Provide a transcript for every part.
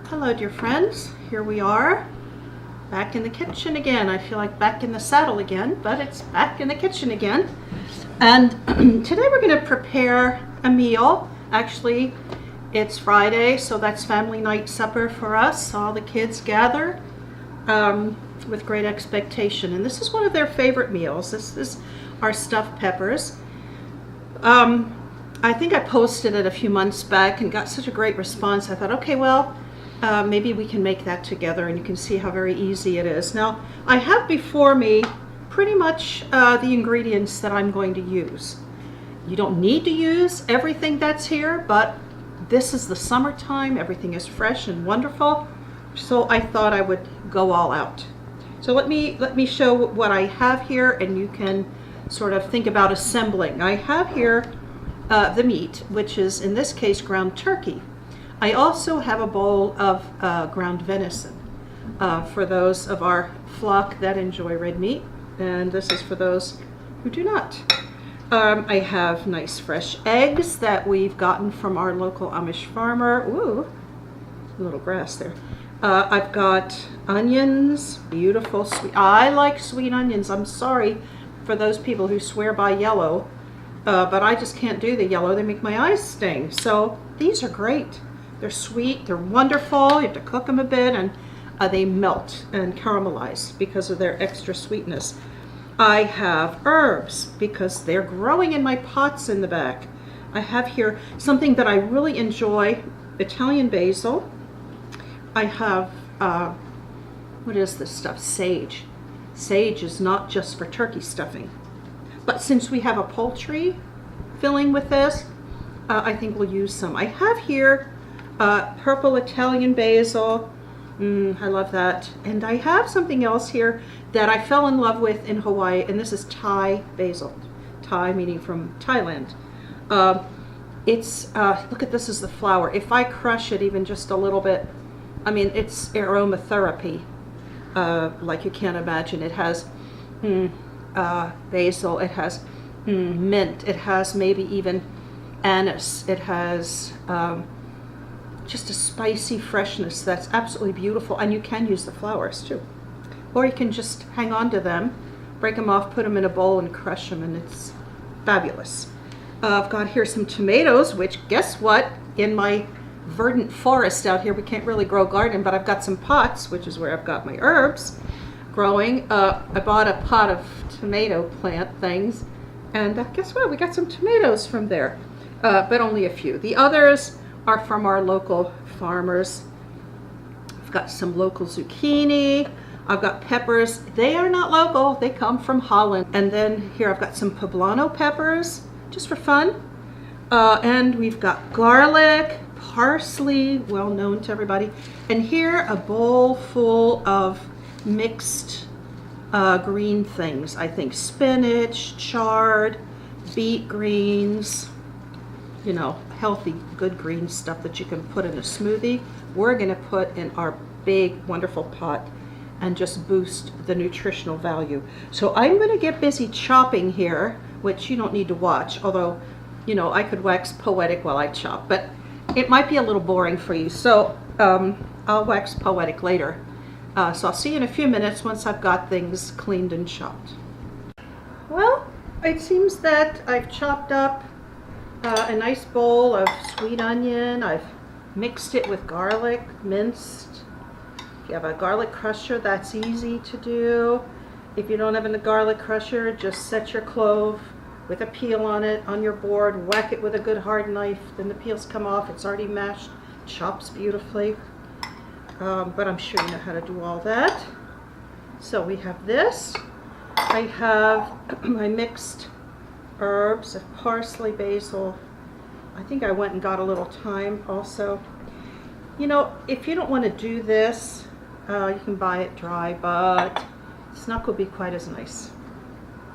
Hello dear friends, here we are back in the kitchen again. I feel like back in the saddle again, but it's back in the kitchen again. And today we're going to prepare a meal. Actually, it's Friday, so that's family night supper for us. All the kids gather with great expectation. And this is one of their favorite meals. This is our stuffed peppers. I think I posted it a few months back and got such a great response. I thought, okay, well, maybe we can make that together, and you can see how very easy it is. Now, I have before me pretty much the ingredients that I'm going to use. You don't need to use everything that's here, but this is the summertime. Everything is fresh and wonderful, so I thought I would go all out. So let me show what I have here, and you can sort of think about assembling. I have here the meat, which is in this case ground turkey. I also have a bowl of ground venison for those of our flock that enjoy red meat, and this is for those who do not. I have nice fresh eggs that we've gotten from our local Amish farmer. Ooh, a little grass there. I've got onions, beautiful sweet. I like sweet onions. I'm sorry for those people who swear by yellow, but I just can't do the yellow. They make my eyes sting. So these are great. They're sweet, they're wonderful. You have to cook them a bit, and they melt and caramelize because of their extra sweetness. I have herbs because they're growing in my pots in the back. I have here something that I really enjoy, Italian basil. I have, what is this stuff? Sage. Sage is not just for turkey stuffing. But since we have a poultry filling with this, I think we'll use some. I have here purple Italian basil. I love that. And I have something else here that I fell in love with in Hawaii, and this is Thai basil. Thai meaning from Thailand. It's look at this as the flower. If I crush it even just a little bit, I mean, it's aromatherapy like you can't imagine. It has basil, it has mint, it has maybe even anise, it has just a spicy freshness that's absolutely beautiful. And you can use the flowers too, or you can just hang on to them, break them off, put them in a bowl and crush them, and it's fabulous. I've got here some tomatoes, which guess what, in my verdant forest out here we can't really grow garden, but I've got some pots, which is where I've got my herbs growing. I bought a pot of tomato plant things, and guess what, we got some tomatoes from there, but only a few. The others are from our local farmers. I've got some local zucchini. I've got peppers. They are not local. They come from Holland. And then here I've got some poblano peppers, just for fun. And we've got garlic, parsley, well known to everybody. And here a bowl full of mixed green things. I think spinach, chard, beet greens, you know, healthy, good green stuff that you can put in a smoothie. We're going to put in our big, wonderful pot and just boost the nutritional value. So I'm going to get busy chopping here, which you don't need to watch, although, you know, I could wax poetic while I chop, but it might be a little boring for you. So I'll wax poetic later. So I'll see you in a few minutes once I've got things cleaned and chopped. Well, it seems that I've chopped up a nice bowl of sweet onion. I've mixed it with garlic, minced. If you have a garlic crusher, that's easy to do. If you don't have a garlic crusher, just set your clove with a peel on it on your board, whack it with a good hard knife, then the peels come off. It's already mashed, chops beautifully. But I'm sure you know how to do all that. So we have this. I have my mixed herbs of parsley, basil. I think I went and got a little thyme also. You know, if you don't want to do this, you can buy it dry, but it's not going to be quite as nice.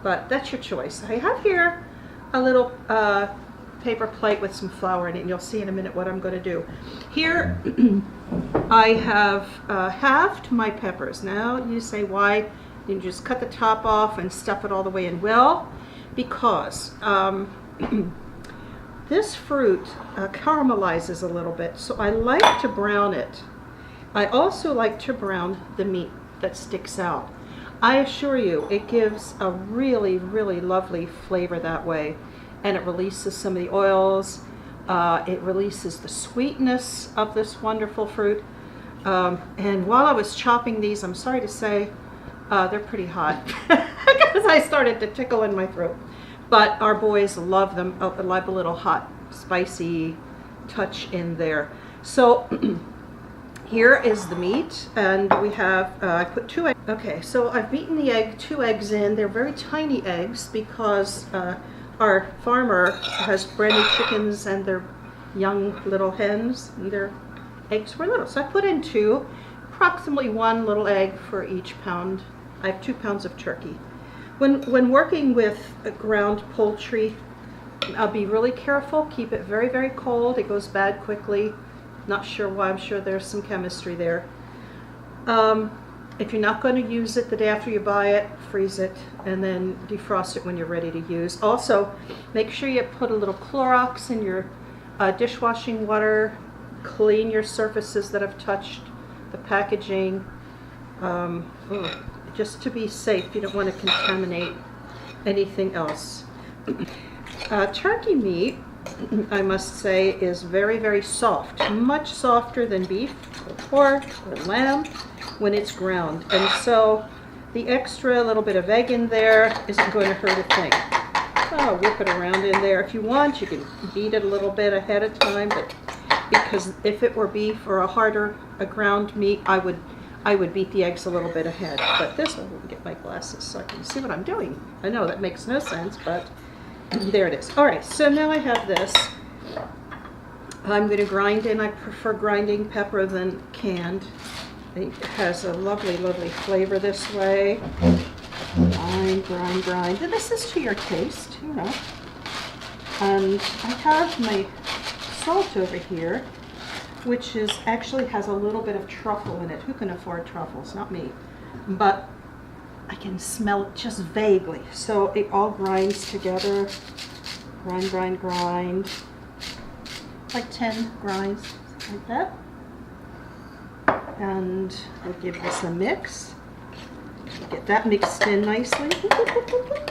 But that's your choice. I have here a little paper plate with some flour in it, and you'll see in a minute what I'm going to do. Here I have halved my peppers. Now you say, why didn't you just cut the top off and stuff it all the way in? Well, because this fruit caramelizes a little bit, so I like to brown it. I also like to brown the meat that sticks out. I assure you, it gives a really, really lovely flavor that way, and it releases some of the oils. It releases the sweetness of this wonderful fruit. And while I was chopping these, I'm sorry to say, they're pretty hot because I started to tickle in my throat. But our boys love them. I like a little hot, spicy touch in there. So here is the meat, and we have, I put 2 eggs. Okay, so I've beaten the 2 eggs in. They're very tiny eggs because our farmer has brand new chickens and they're young little hens, and their eggs were little. So I put in 2, approximately 1 little egg for each pound. I have 2 pounds of turkey. When working with ground poultry, I'll be really careful. Keep it very, very cold. It goes bad quickly. Not sure why. I'm sure there's some chemistry there. If you're not going to use it the day after you buy it, freeze it and then defrost it when you're ready to use. Also, make sure you put a little Clorox in your dishwashing water. Clean your surfaces that have touched the packaging. Just to be safe, you don't want to contaminate anything else. Turkey meat, I must say, is very, very soft, much softer than beef or pork or lamb when it's ground. And so the extra little bit of egg in there isn't going to hurt a thing. Oh, whip it around in there. If you want, you can beat it a little bit ahead of time, but because if it were beef or a ground meat, I would beat the eggs a little bit ahead. But this one, let me get my glasses so I can see what I'm doing. I know that makes no sense, but there it is. All right, so now I have this. I'm going to grind in. I prefer grinding pepper than canned. I think it has a lovely, lovely flavor this way. Grind, grind, grind. And this is to your taste, you know. And I have my salt over here, which actually has a little bit of truffle in it. Who can afford truffles? Not me. But I can smell it just vaguely. So it all grinds together. Grind, grind, grind. Like 10 grinds, like that. And we'll give this a mix. Get that mixed in nicely.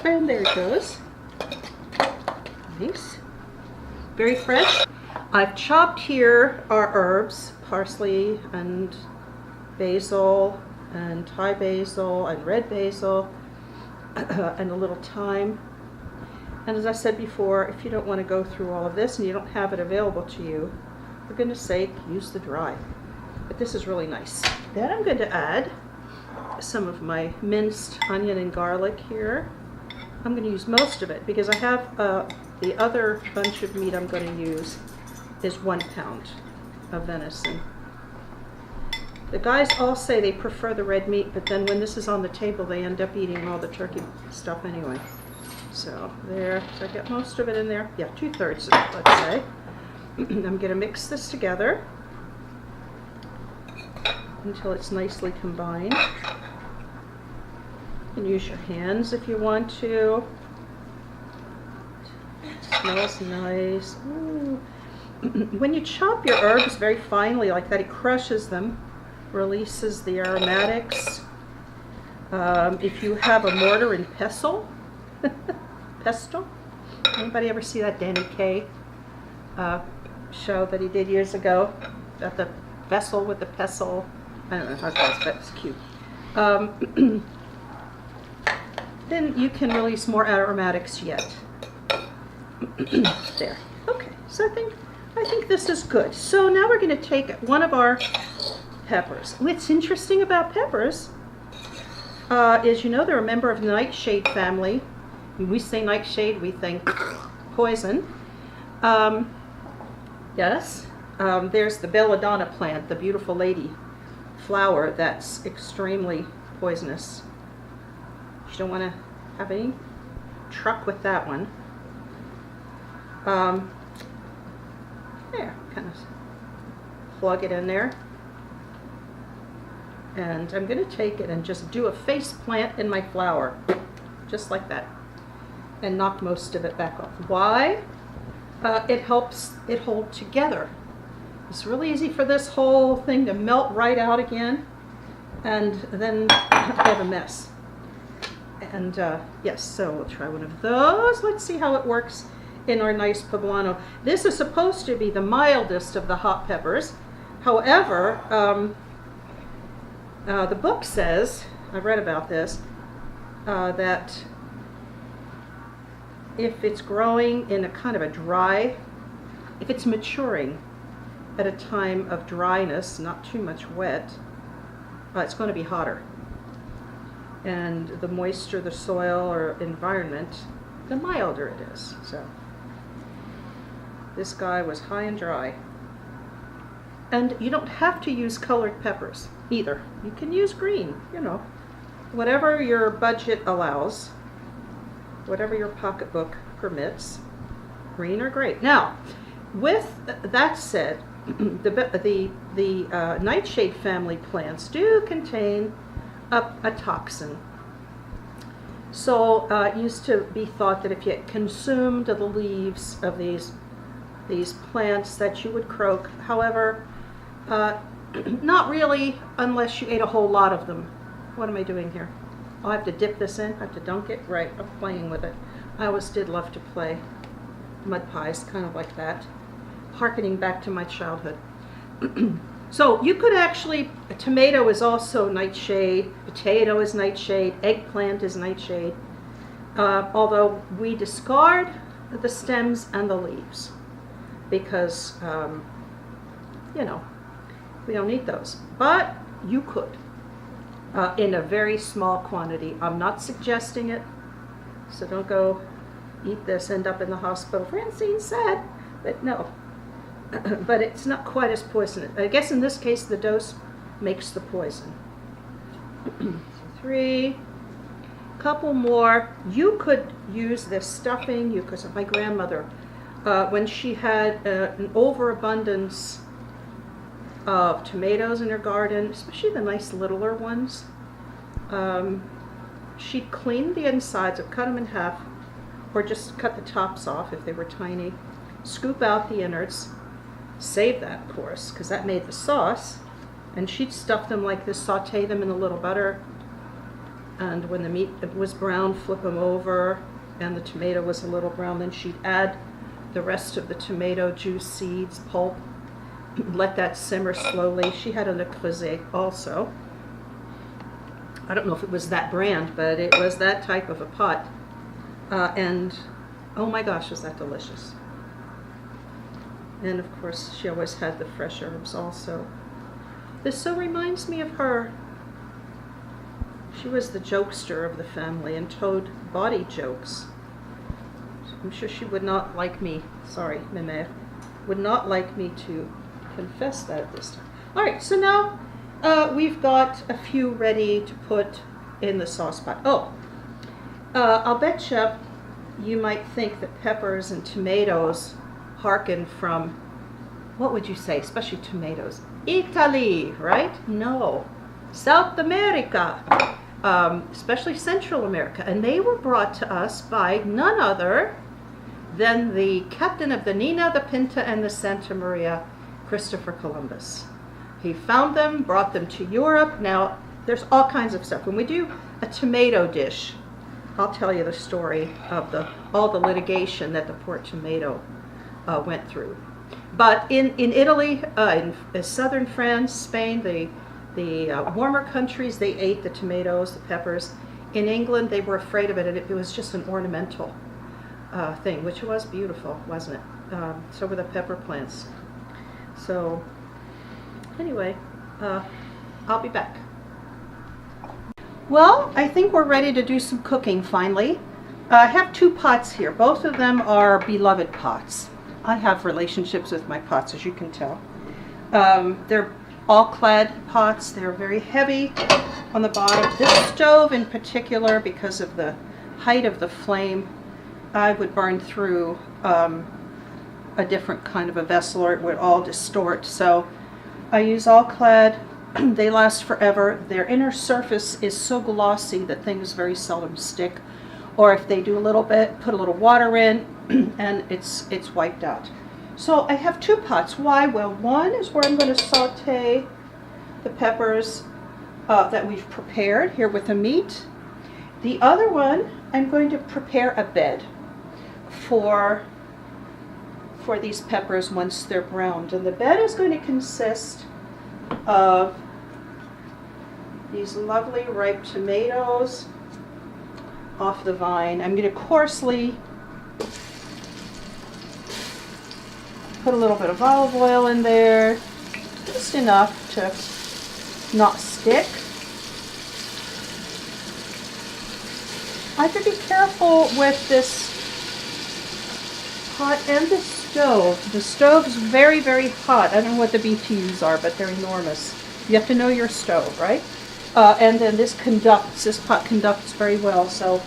And there it goes. Nice. Very fresh. I've chopped here our herbs, parsley and basil and Thai basil and red basil and a little thyme. And as I said before, if you don't want to go through all of this and you don't have it available to you, for goodness sake, use the dry. But this is really nice. Then I'm going to add some of my minced onion and garlic here. I'm going to use most of it because I have the other bunch of meat I'm going to use is 1 pound of venison. The guys all say they prefer the red meat, but then when this is on the table, they end up eating all the turkey stuff anyway. So there, so I get most of it in there. Yeah, 2/3 of it, let's say. I'm going to mix this together until it's nicely combined. You can use your hands if you want to. It smells nice. Ooh. When you chop your herbs very finely like that, it crushes them, releases the aromatics. If you have a mortar and pestle, pesto, anybody ever see that Danny Kaye show that he did years ago? About the vessel with the pestle. I don't know how it goes, but it's cute. Then you can release more aromatics yet. There. Okay, so I think this is good. So now we're going to take one of our peppers. What's interesting about peppers is, you know, they're a member of the nightshade family. When we say nightshade, we think poison. Yes, there's the belladonna plant, the beautiful lady flower that's extremely poisonous. You don't want to have any truck with that one. There, kind of plug it in there. And I'm going to take it and just do a face plant in my flour, just like that, and knock most of it back off. Why? It helps it hold together. It's really easy for this whole thing to melt right out again, and then I have a mess. And yes, so we'll try one of those. Let's see how it works in our nice poblano. This is supposed to be the mildest of the hot peppers. However, the book says, I read about this, that if it's growing in a kind of a dry, if it's maturing at a time of dryness, not too much wet, it's going to be hotter. And the moister the soil or environment, the milder it is. So this guy was high and dry. And you don't have to use colored peppers either. You can use green, whatever your budget allows, whatever your pocketbook permits, green or great. Now, with that said, the nightshade family plants do contain a toxin. So it used to be thought that if you consumed the leaves of these plants that you would croak. However, not really unless you ate a whole lot of them. What am I doing here? Oh, I have to dip this in? I have to dunk it? Right, I'm playing with it. I always did love to play mud pies, kind of like that, harkening back to my childhood. So you could actually, a tomato is also nightshade, potato is nightshade, eggplant is nightshade, although we discard the stems and the leaves because, we don't need those. But you could, in a very small quantity. I'm not suggesting it, so don't go eat this, end up in the hospital. Francine said, but no. But it's not quite as poisonous. I guess in this case the dose makes the poison. 3, couple more. You could use this stuffing. Because my grandmother, when she had an overabundance of tomatoes in her garden, especially the nice littler ones, she'd clean the insides, or cut them in half, or just cut the tops off if they were tiny, scoop out the innards, save that, of course, because that made the sauce, and she'd stuff them like this, saute them in a little butter, and when the meat was brown, flip them over, and the tomato was a little brown, then she'd add the rest of the tomato juice, seeds, pulp, let that simmer slowly. She had a Le Creuset also. I don't know if it was that brand, but it was that type of a pot, and oh my gosh, was that delicious. And of course, she always had the fresh herbs also. This so reminds me of her. She was the jokester of the family and told body jokes. I'm sure she would not like me, sorry, Meme, would not like me to confess that at this time. All right, so now we've got a few ready to put in the sauce pot. Oh, I'll bet you might think that peppers and tomatoes harken from, what would you say, especially tomatoes? Italy, right? No. South America, especially Central America. And they were brought to us by none other than the captain of the Nina, the Pinta, and the Santa Maria, Christopher Columbus. He found them, brought them to Europe. Now, there's all kinds of stuff. When we do a tomato dish, I'll tell you the story of all the litigation that the poor tomato went through. But in Italy, in southern France, Spain, the warmer countries, they ate the tomatoes, the peppers. In England, they were afraid of it, and it was just an ornamental thing, which was beautiful, wasn't it? So were the pepper plants. So anyway, I'll be back. Well, I think we're ready to do some cooking finally. I have 2 pots here. Both of them are beloved pots. I have relationships with my pots, as you can tell. They're all-clad pots. They're very heavy on the bottom. This stove in particular, because of the height of the flame, I would burn through a different kind of a vessel, or it would all distort. So I use all-clad. They last forever. Their inner surface is so glossy that things very seldom stick. Or if they do a little bit, put a little water in, and it's wiped out. So I have two pots. Why? Well, one is where I'm going to saute the peppers that we've prepared here with the meat. The other one, I'm going to prepare a bed for these peppers once they're browned. And the bed is going to consist of these lovely ripe tomatoes off the vine. I'm going to coarsely put a little bit of olive oil in there, just enough to not stick. I have to be careful with this pot and the stove. The stove's very, very hot. I don't know what the BTUs are, but they're enormous. You have to know your stove, right? And then this pot conducts very well, so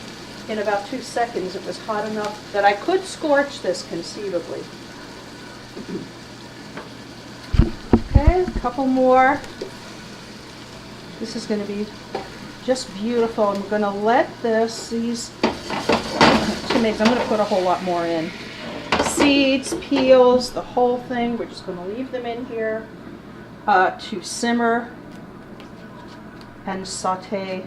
in about 2 seconds it was hot enough that I could scorch this conceivably. Okay, a couple more. This is going to be just beautiful. I'm going to let these tomatoes, I'm going to put a whole lot more in. Seeds, peels, the whole thing. We're just going to leave them in here to simmer and saute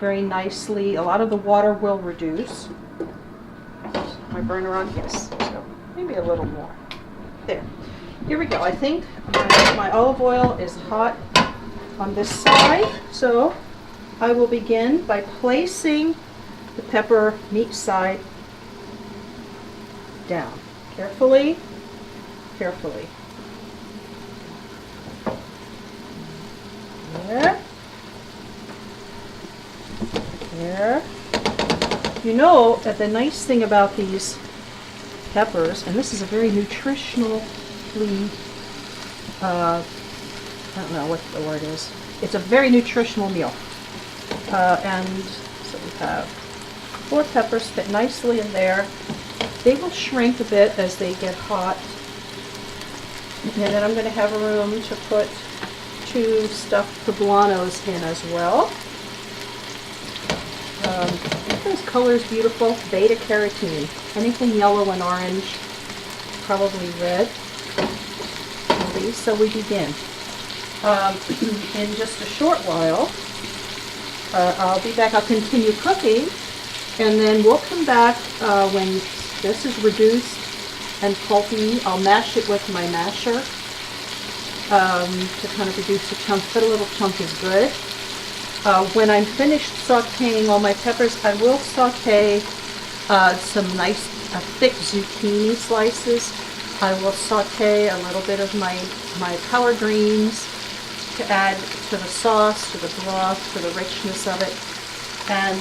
very nicely. A lot of the water will reduce. My burner on? Yes. So maybe a little more. There. Here we go. I think my olive oil is hot on this side. So I will begin by placing the pepper meat side down. Carefully, carefully. There. There. You know that the nice thing about these peppers, and this is a very nutritionally, I don't know what the word is. It's a very nutritional meal. And so we have 4 peppers fit nicely in there. They will shrink a bit as they get hot. And then I'm going to have room to put 2 stuffed poblanos in as well. This color is beautiful. Beta carotene. Anything yellow and orange, probably red. So we begin. In just a short while, I'll be back. I'll continue cooking, and then we'll come back when this is reduced and pulpy. I'll mash it with my masher to kind of reduce the chunks, but a little chunk is good. When I'm finished sauteing all my peppers, I will saute some nice thick zucchini slices. I will saute a little bit of my collard greens to add to the sauce, to the broth, to the richness of it. And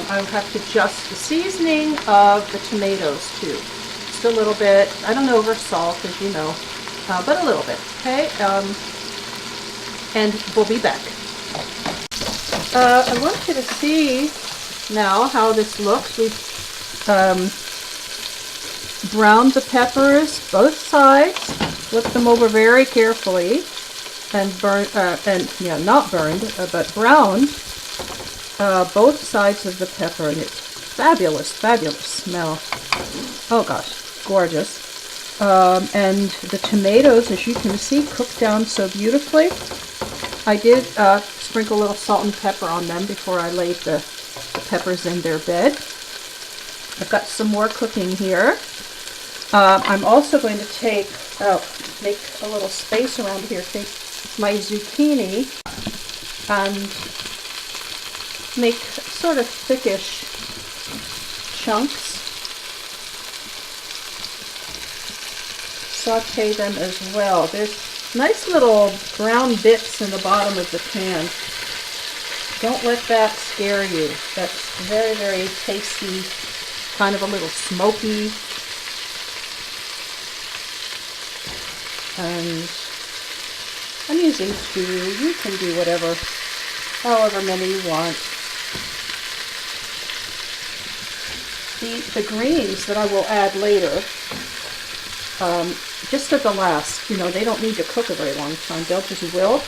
I'll have to adjust the seasoning of the tomatoes too. Just a little bit. I don't over salt, as you know, but a little bit. Okay, and we'll be back. I want you to see now how this looks. We've browned the peppers, both sides. Flip them over very carefully, and not burned, but browned both sides of the pepper, and it's fabulous, fabulous smell. Oh gosh, gorgeous. And the tomatoes, as you can see, cooked down so beautifully. I did sprinkle a little salt and pepper on them before I laid the peppers in their bed. I've got some more cooking here. I'm also going to make a little space around here, take my zucchini and make sort of thickish chunks. Saute them as well. There's nice little brown bits in the bottom of the pan. Don't let that scare you. That's very, very tasty, kind of a little smoky. And I'm using 2. You can do however many you want. The greens that I will add later, just at the last, they don't need to cook a very long time. They'll just wilt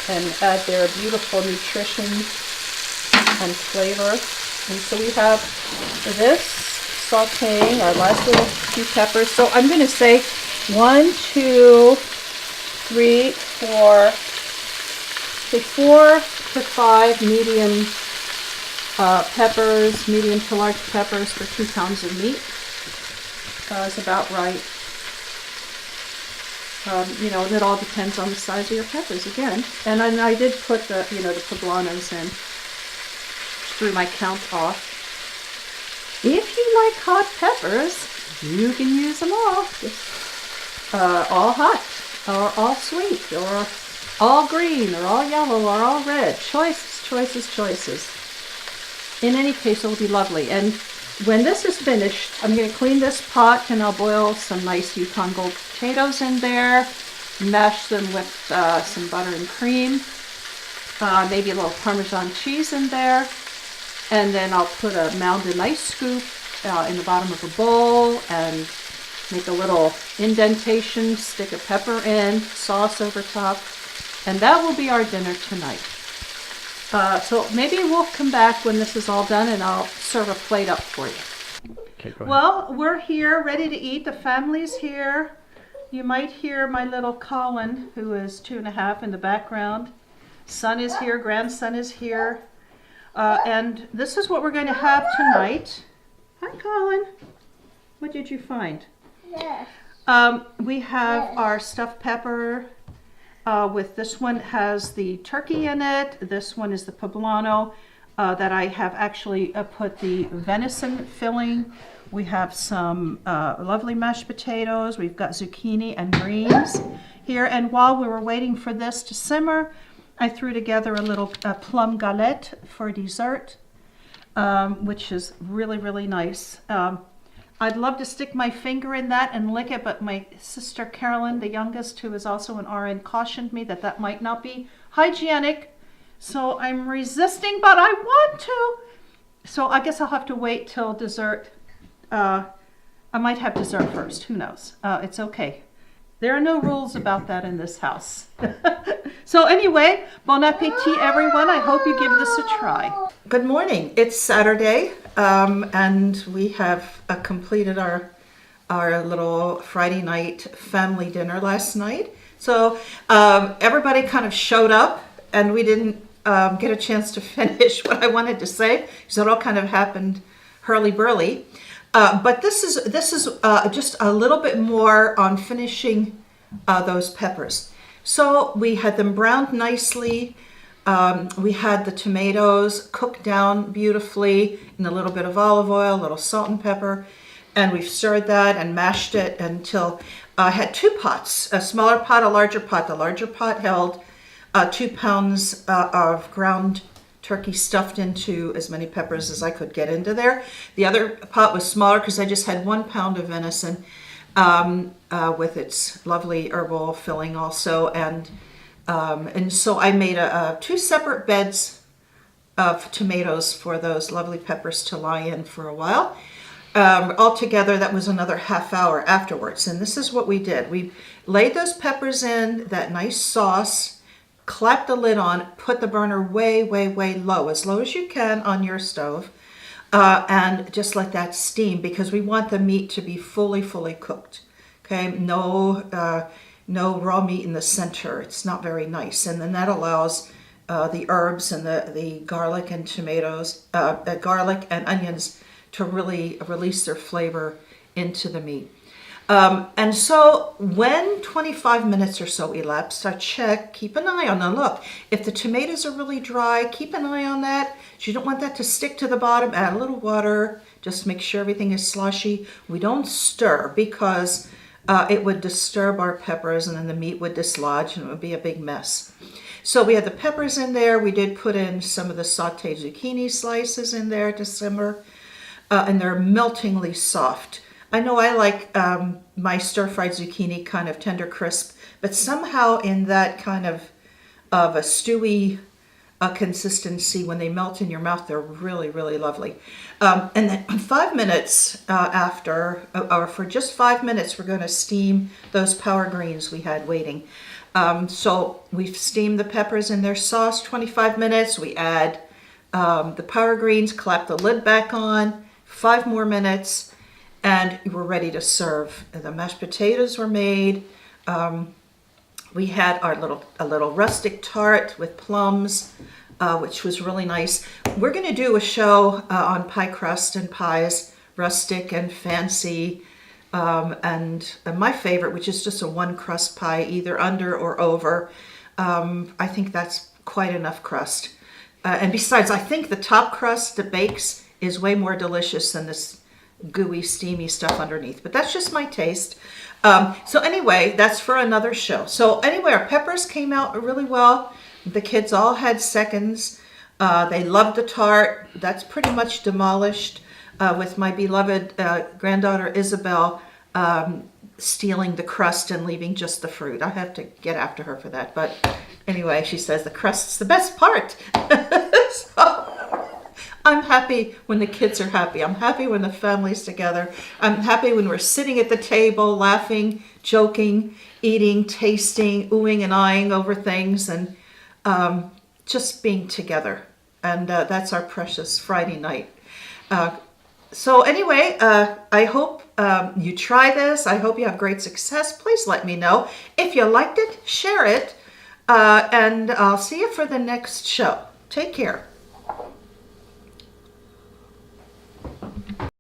and add their beautiful nutrition and flavor. And so we have this sauteing our last little few peppers. So I'm going to say 1, 2, 3, 4, say 4 to 5 medium peppers, medium to large peppers for 2 pounds of meat. Is about right. You know, and it all depends on the size of your peppers again. And I did put the, you know, the poblanos in through my count off. If you like hot peppers, you can use them all. All hot, or all sweet, or all green, or all yellow, or all red. Choices, choices, choices. In any case, it'll be lovely. And when this is finished, I'm going to clean this pot and I'll boil some nice Yukon Gold potatoes in there, mash them with some butter and cream, maybe a little Parmesan cheese in there, and then I'll put a Mountain Ice scoop in the bottom of a bowl and make a little indentation, stick a pepper in, sauce over top, and that will be our dinner tonight. So maybe we'll come back when this is all done and I'll serve a plate up for you. Okay, go ahead. Well, we're here ready to eat. The family's here. You might hear my little Colin, who is 2.5 in the background. Son is here, grandson is here. And this is what we're going to have tonight. Hi, Colin. What did you find? We have our stuffed pepper. With this one has the turkey in it. This one is the poblano that I have actually put the venison filling. We have some lovely mashed potatoes. We've got zucchini and greens here. And while we were waiting for this to simmer, I threw together a little plum galette for dessert, which is really, really nice. I'd love to stick my finger in that and lick it, but my sister Carolyn, the youngest, who is also an RN, cautioned me that that might not be hygienic. So I'm resisting, but I want to. So I guess I'll have to wait till dessert. I might have dessert first. Who knows? It's okay. There are no rules about that in this house. So anyway, bon appetit, everyone. I hope you give this a try. Good morning. It's Saturday, and we have completed our little Friday night family dinner last night. So everybody kind of showed up, and we didn't get a chance to finish what I wanted to say, so it all kind of happened hurly-burly. But this is just a little bit more on finishing those peppers. So we had them browned nicely. We had the tomatoes cooked down beautifully in a little bit of olive oil, a little salt and pepper, and we've stirred that and mashed it until I had 2 pots, a smaller pot, a larger pot. The larger pot held 2 pounds of ground turkey stuffed into as many peppers as I could get into there. The other pot was smaller because I just had 1 pound of venison with its lovely herbal filling also, and so I made 2 separate beds of tomatoes for those lovely peppers to lie in for a while. Altogether, that was another half hour afterwards, and this is what we did. We laid those peppers in that nice sauce, clap the lid on, put the burner way, way, way low, as low as you can on your stove, and just let that steam, because we want the meat to be fully, fully cooked. Okay, no raw meat in the center. It's not very nice, and then that allows the herbs and the garlic and tomatoes, garlic and onions to really release their flavor into the meat. And so when 25 minutes or so elapsed, I check, keep an eye on them. Look, if the tomatoes are really dry, keep an eye on that. You don't want that to stick to the bottom. Add a little water, just make sure everything is slushy. We don't stir because it would disturb our peppers, and then the meat would dislodge and it would be a big mess. So we had the peppers in there. We did put in some of the sauteed zucchini slices in there to simmer, and they're meltingly soft. I know I like my stir-fried zucchini kind of tender crisp, but somehow in that kind of a stewy consistency, when they melt in your mouth, they're really, really lovely. And then 5 minutes after, or for just 5 minutes, we're going to steam those power greens we had waiting. So we've steamed the peppers in their sauce 25 minutes. We add the power greens, clap the lid back on, 5 more minutes. and we're ready to serve. And the mashed potatoes were made. We had a little rustic tart with plums, which was really nice. We're going to do a show on pie crust and pies, rustic and fancy, and my favorite, which is just a one crust pie, either under or over. I think that's quite enough crust. And besides, I think the top crust that bakes is way more delicious than this gooey, steamy stuff underneath. But that's just my taste. So anyway, that's for another show. So anyway, our peppers came out really well. The kids all had seconds. They loved the tart. That's pretty much demolished, with my beloved granddaughter Isabel stealing the crust and leaving just the fruit. I have to get after her for that. But anyway, she says the crust's the best part. So I'm happy when the kids are happy. I'm happy when the family's together. I'm happy when we're sitting at the table, laughing, joking, eating, tasting, oohing and eyeing over things, and just being together. And that's our precious Friday night. So anyway, I hope you try this. I hope you have great success. Please let me know. If you liked it, share it. And I'll see you for the next show. Take care.